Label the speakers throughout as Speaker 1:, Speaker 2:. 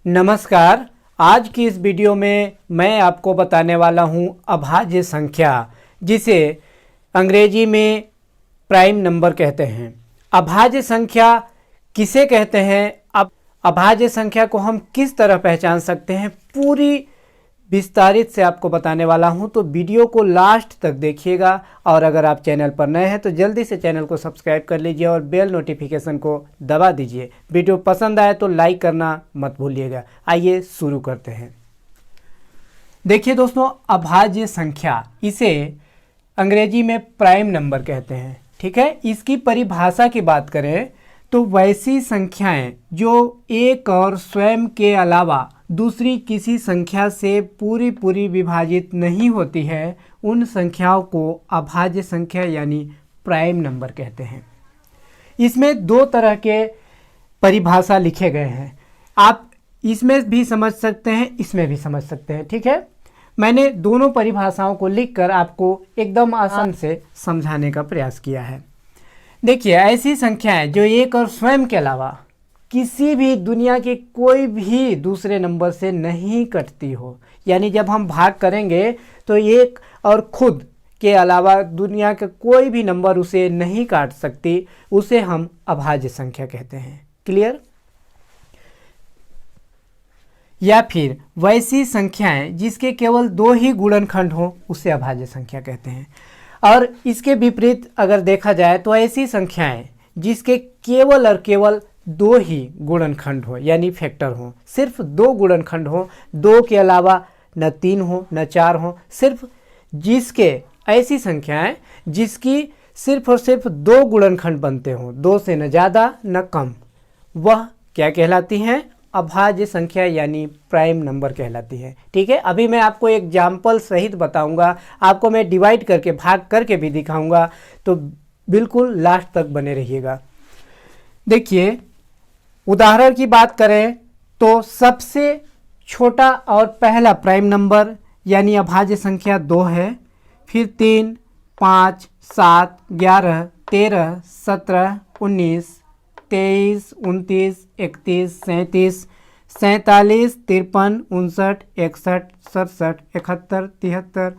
Speaker 1: नमस्कार। आज की इस वीडियो में मैं आपको बताने वाला हूं अभाज्य संख्या, जिसे अंग्रेजी में प्राइम नंबर कहते हैं। अभाज्य संख्या किसे कहते हैं, अब अभाज्य संख्या को हम किस तरह पहचान सकते हैं, पूरी विस्तारित से आपको बताने वाला हूं। तो वीडियो को लास्ट तक देखिएगा और अगर आप चैनल पर नए हैं तो जल्दी से चैनल को सब्सक्राइब कर लीजिए और बेल नोटिफिकेशन को दबा दीजिए। वीडियो पसंद आए तो लाइक करना मत भूलिएगा। आइए शुरू करते हैं। देखिए दोस्तों, अभाज्य संख्या, इसे अंग्रेजी में प्राइम नंबर कहते हैं। ठीक है, इसकी परिभाषा की बात करें तो वैसी संख्याएं जो एक और स्वयं के अलावा दूसरी किसी संख्या से पूरी विभाजित नहीं होती है, उन संख्याओं को अभाज्य संख्या यानी प्राइम नंबर कहते हैं। इसमें दो तरह के परिभाषा लिखे गए हैं। आप इसमें भी समझ सकते हैं, इसमें भी समझ सकते हैं। ठीक है, मैंने दोनों परिभाषाओं को लिखकर आपको एकदम आसान से समझाने का प्रयास किया है। देखिए, ऐसी संख्याएं जो एक और स्वयं के अलावा किसी भी दुनिया के कोई भी दूसरे नंबर से नहीं कटती हो, यानी जब हम भाग करेंगे तो एक और खुद के अलावा दुनिया का कोई भी नंबर उसे नहीं काट सकती, उसे हम अभाज्य संख्या कहते हैं। क्लियर? या फिर वैसी संख्याएं जिसके केवल दो ही गुणनखंड हो, उसे अभाज्य संख्या कहते हैं। और इसके विपरीत अगर देखा जाए तो ऐसी संख्याएं जिसके केवल और केवल दो ही गुणनखंड हो, यानी फैक्टर हो, सिर्फ दो गुणनखंड हो, दो के अलावा न तीन हो न चार हो, सिर्फ जिसके ऐसी संख्याएं जिसकी सिर्फ और सिर्फ दो गुणनखंड बनते हों, दो से न ज़्यादा न कम, वह क्या कहलाती हैं? अभाज्य संख्या यानी प्राइम नंबर कहलाती है। ठीक है, अभी मैं आपको एग्जाम्पल सहित बताऊंगा, आपको मैं डिवाइड करके भाग करके भी दिखाऊंगा, तो बिल्कुल लास्ट तक बने रहिएगा। देखिए, उदाहरण की बात करें तो सबसे छोटा और पहला प्राइम नंबर यानी अभाज्य संख्या 2 है, फिर 3, 5, 7, 11, 13, 17, 19, 23, 29, 31, 37, 47, 53, 59, 61, 67, 71, 73,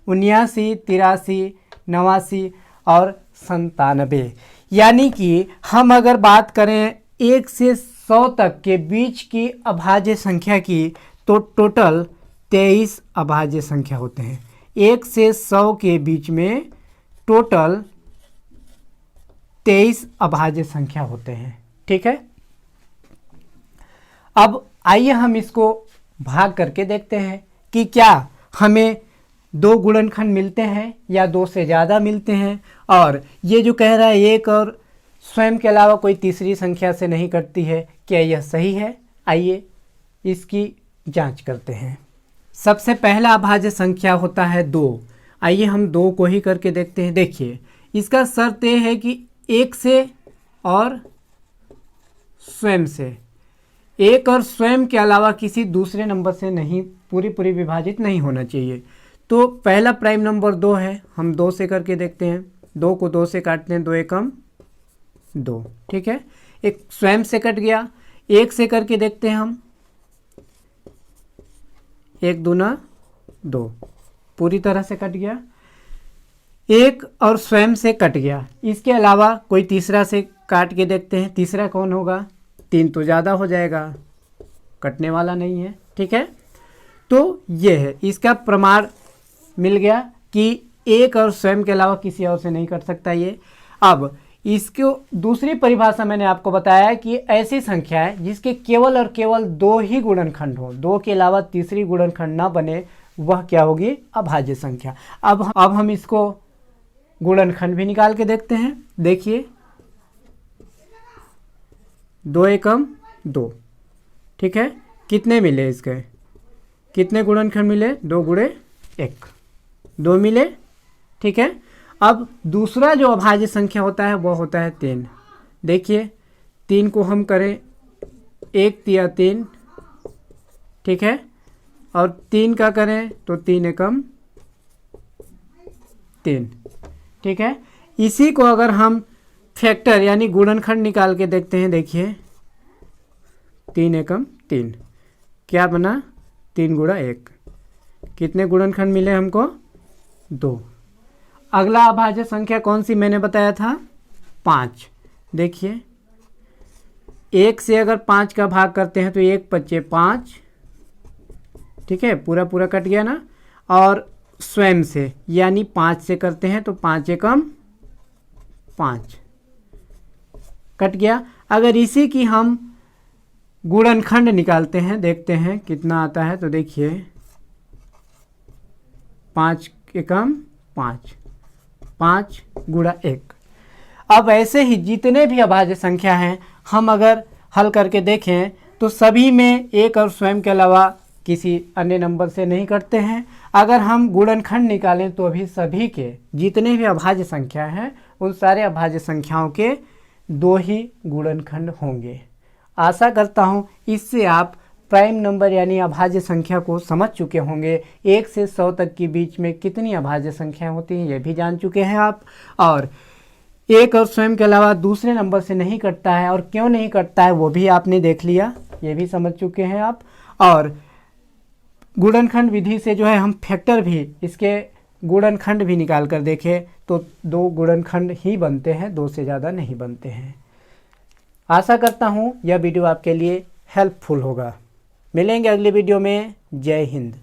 Speaker 1: 79, 83, 89 और 97। यानी कि हम अगर बात करें 1 से 100 तक के बीच की अभाज्य संख्या की, तो टोटल 23 अभाज्य संख्या होते हैं। 1 से 100 के बीच में टोटल 23 अभाज्य संख्या होते हैं। ठीक है, अब आइए हम इसको भाग करके देखते हैं कि क्या हमें दो गुणनखंड मिलते हैं या दो से ज़्यादा मिलते हैं। और ये जो कह रहा है एक और स्वयं के अलावा कोई तीसरी संख्या से नहीं कटती है, क्या यह सही है? आइए इसकी जांच करते हैं। सबसे पहला अभाज्य संख्या होता है 2। आइए हम 2 को ही करके देखते हैं। देखिए, इसका शर्त यह है कि एक से और स्वयं से, एक और स्वयं के अलावा किसी दूसरे नंबर से नहीं पूरी विभाजित नहीं होना चाहिए। तो पहला प्राइम नंबर 2 है, हम 2 से करके देखते हैं। 2 को 2 से काटते हैं, 2 एकम 2। ठीक है, एक स्वयं से कट गया। 1 से करके देखते हैं हम, 1 दूना 2, पूरी तरह से कट गया। 1 और स्वयं से कट गया। इसके अलावा कोई तीसरा से काट के देखते हैं, तीसरा कौन होगा? 3 तो ज़्यादा हो जाएगा, कटने वाला नहीं है। ठीक है, तो ये है, इसका प्रमाण मिल गया कि 1 और स्वयं के अलावा किसी और से नहीं कट सकता ये। अब इसको दूसरी परिभाषा मैंने आपको बताया कि ऐसी संख्या है जिसके केवल और केवल दो ही गुणनखंड हो, दो के अलावा तीसरी गुणनखंड ना बने, वह क्या होगी? अभाज्य संख्या। अब हम इसको गुणनखंड भी निकाल के देखते हैं। देखिए, 2 एकम 2। ठीक है, कितने मिले इसके? कितने गुणनखंड मिले? 2 गुणे 1, 2 मिले। ठीक है, अब दूसरा जो अभाज्य संख्या होता है वह होता है 3। देखिए, 3 को हम करें 1 तिया 3। ठीक है, और 3 का करें तो 3 एकम 3। ठीक है, इसी को अगर हम फैक्टर यानी गुणनखंड निकाल के देखते हैं, देखिए 3 एकम 3, क्या बना, 3 गुणा 1। कितने गुणनखंड मिले हमको, 2। अगला अभाज्य संख्या कौन सी मैंने बताया था, 5। देखिए 1 से अगर 5 का भाग करते हैं तो 1 बचे 5, ठीक है, पूरा पूरा कट गया ना। और स्वयं से यानी 5 से करते हैं तो 5 एकम 5 कट गया। अगर इसी की हम गुणनखंड निकालते हैं, देखते हैं कितना आता है, तो देखिए 5 एकम 5, 5 गुणा 1। अब ऐसे ही जितने भी अभाज्य संख्या हैं हम अगर हल करके देखें तो सभी में 1 और स्वयं के अलावा किसी अन्य नंबर से नहीं कटते हैं। अगर हम गुणनखंड निकालें तो भी सभी के जितने भी अभाज्य संख्या हैं उन सारे अभाज्य संख्याओं के 2 ही गुणनखंड होंगे। आशा करता हूँ इससे आप प्राइम नंबर यानी अभाज्य संख्या को समझ चुके होंगे। 1 से 100 तक के बीच में कितनी अभाज्य संख्या होती हैं ये भी जान चुके हैं आप, और 1 और स्वयं के अलावा दूसरे नंबर से नहीं कटता है और क्यों नहीं कटता है वो भी आपने देख लिया, ये भी समझ चुके हैं आप। और गुणनखंड विधि से जो है हम फैक्टर भी, इसके गुणनखंड भी निकाल कर देखें तो 2 गुणनखंड ही बनते हैं, 2 से ज़्यादा नहीं बनते हैं। आशा करता हूँ यह वीडियो आपके लिए हेल्पफुल होगा। मिलेंगे अगले वीडियो में। जय हिंद।